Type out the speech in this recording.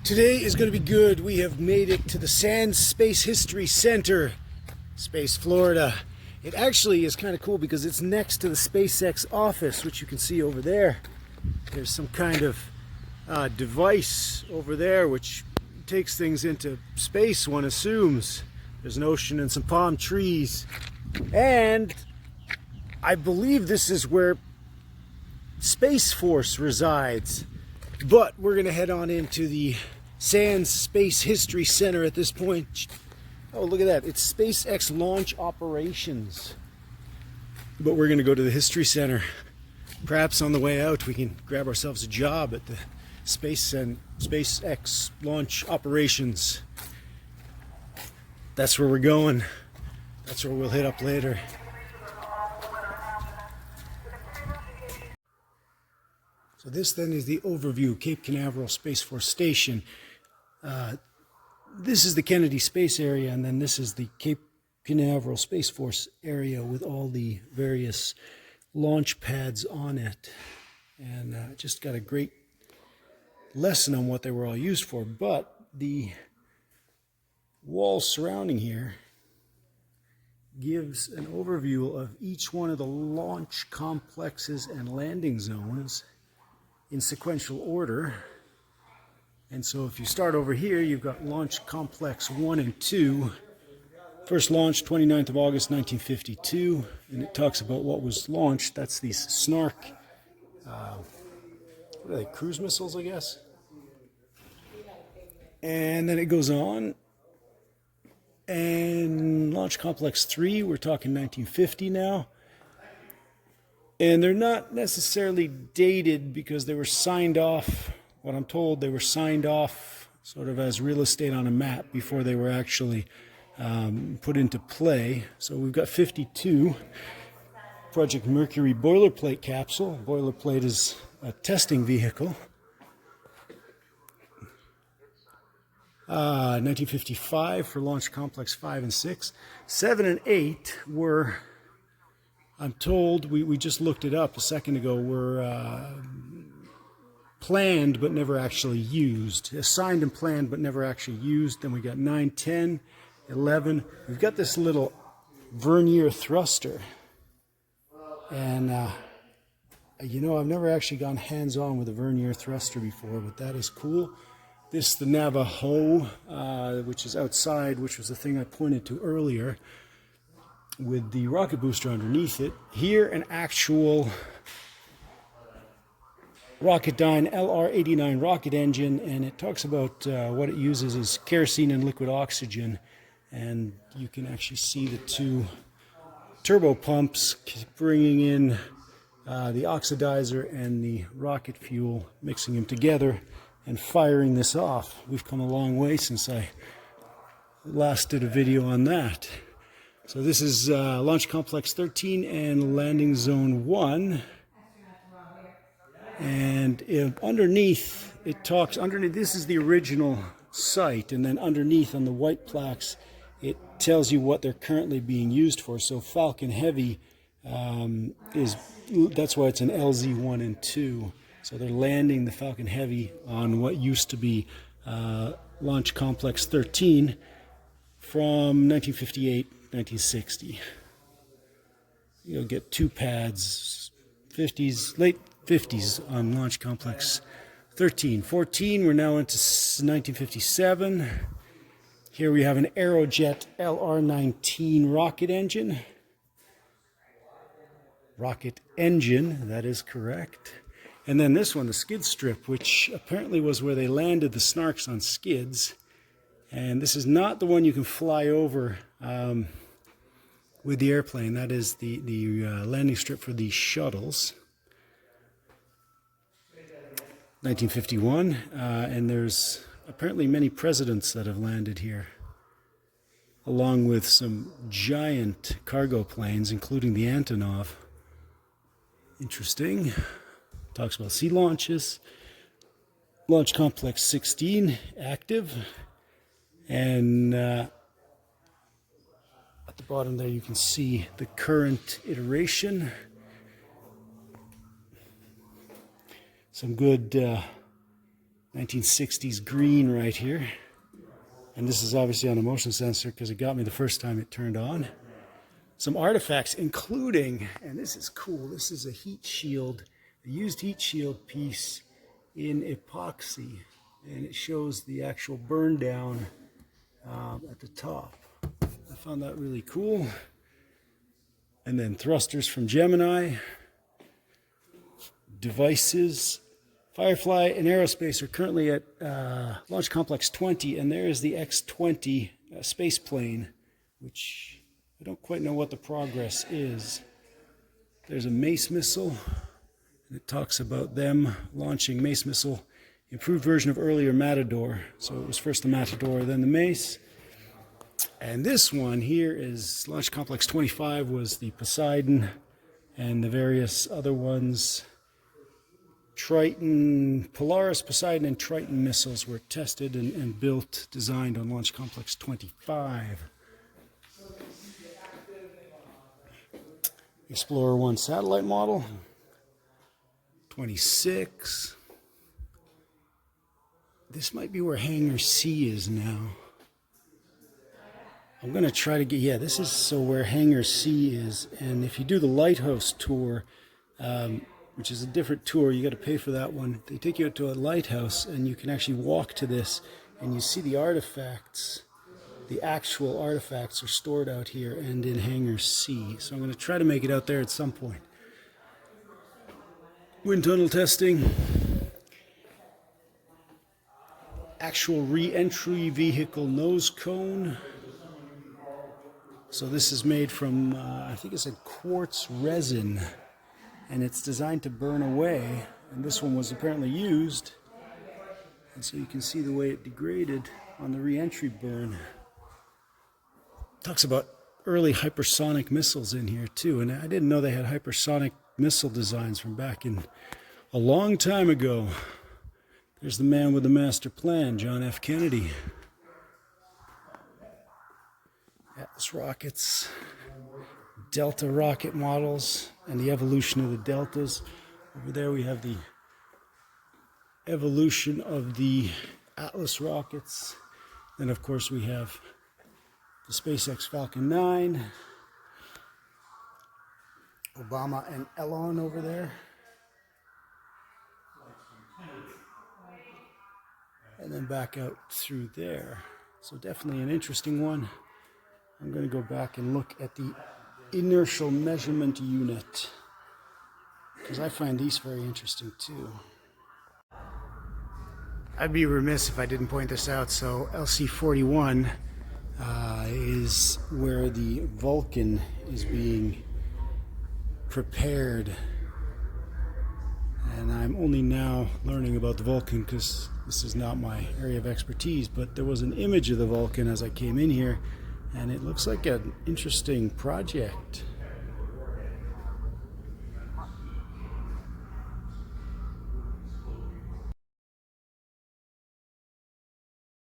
Today is going to be good. We have made it to the Sands Space History Center, Space, Florida. It actually is kind of cool because it's next to the SpaceX office, which you can see over there. There's some kind of device over there which takes things into space, one assumes. There's an ocean and some palm trees. And I believe this is where Space Force resides. But we're going to head on into the Sands Space History Center at this point. Oh, look at that. It's SpaceX launch operations. But we're going to go to the History Center. Perhaps on the way out we can grab ourselves a job at the SpaceX launch operations. That's where we're going. That's where we'll hit up later. So this then is the overview, Cape Canaveral Space Force Station. This is the Kennedy Space Area, and then this is the Cape Canaveral Space Force area with all the various launch pads on it. And just got a great lesson on what they were all used for. But the wall surrounding here gives an overview of each one of the launch complexes and landing zones in sequential order. And so if you start over here, you've got Launch Complex 1 and 2. First launched 29th of August 1952, and it talks about what was launched. That's these Snark, what are they, cruise missiles, I guess? And then it goes on. And Launch Complex 3, we're talking 1950 now. And they're not necessarily dated because they were signed off, what I'm told, they were signed off sort of as real estate on a map before they were actually put into play. So we've got 52, Project Mercury boilerplate capsule. Boilerplate is a testing vehicle. 1955 for Launch Complex 5 and 6. 7 and 8 were, I'm told, we just looked it up a second ago, were planned but never actually used. Assigned and planned but never actually used. Then we got 9, 10, 11. We've got this little vernier thruster. And, you know, I've never actually gone hands-on with a vernier thruster before, but that is cool. This, the Navajo, which is outside, which was the thing I pointed to earlier, with the rocket booster underneath it. Here, an actual Rocketdyne LR-89 rocket engine, and it talks about what it uses is kerosene and liquid oxygen, and you can actually see the two turbo pumps bringing in the oxidizer and the rocket fuel, mixing them together and firing this off. We've come a long way since I last did a video on that. So this is Launch Complex 13 and Landing Zone 1. And underneath, it talks, underneath, this is the original site, and then underneath on the white plaques, it tells you what they're currently being used for. So Falcon Heavy that's why it's an LZ1 and 2. So they're landing the Falcon Heavy on what used to be Launch Complex 13 from 1958, 1960. You'll get two pads, 50s, late 50s on Launch Complex 13. 14, we're now into 1957. Here we have an Aerojet LR-19 rocket engine. Rocket engine, that is correct. And then this one, the skid strip, which apparently was where they landed the Snarks on skids. And this is not the one you can fly over with the airplane. That is the landing strip for the shuttles. 1951, and there's apparently many presidents that have landed here, along with some giant cargo planes, including the Antonov. Interesting. Talks about sea launches. Launch Complex 16 active, and at the bottom there you can see the current iteration. Some good 1960s green right here. And this is obviously on a motion sensor because it got me the first time it turned on. Some artifacts including, and this is cool, this is a heat shield, a used heat shield piece in epoxy. And it shows the actual burn down at the top. I found that really cool. And then thrusters from Gemini. Devices. Firefly and Aerospace are currently at Launch Complex 20, and there is the X-20 space plane, which I don't quite know what the progress is. There's a Mace missile, and it talks about them launching Mace missile, improved version of earlier Matador. So it was first the Matador, then the Mace. And this one here is Launch Complex 25 was the Poseidon, and the various other ones. Triton, Polaris, Poseidon, and Triton missiles were tested and built, designed on Launch Complex 25. Explorer 1 satellite model, 26. This might be where Hangar C is now. I'm going to try to get, yeah, this is so where Hangar C is. And if you do the lighthouse tour, which is a different tour, you got to pay for that one. They take you out to a lighthouse and you can actually walk to this and you see the artifacts. The actual artifacts are stored out here and in Hangar C. So I'm going to try to make it out there at some point. Wind tunnel testing. Actual re-entry vehicle nose cone. So this is made from, I think it's a quartz resin. And it's designed to burn away, and this one was apparently used, and so you can see the way it degraded on the re-entry burn. Talks about early hypersonic missiles in here too, and I didn't know they had hypersonic missile designs from back in a long time ago. There's the man with the master plan, John F. Kennedy. Atlas rockets. Delta rocket models and the evolution of the Deltas. Over there we have the evolution of the Atlas rockets. Then of course we have the SpaceX Falcon 9. Obama and Elon over there. And then back out through there. So definitely an interesting one. I'm going to go back and look at the inertial measurement unit, because I find these very interesting too. I'd be remiss if I didn't point this out. So LC-41 is where the Vulcan is being prepared, and I'm only now learning about the Vulcan because this is not my area of expertise, but there was an image of the Vulcan as I came in here. And it looks like an interesting project.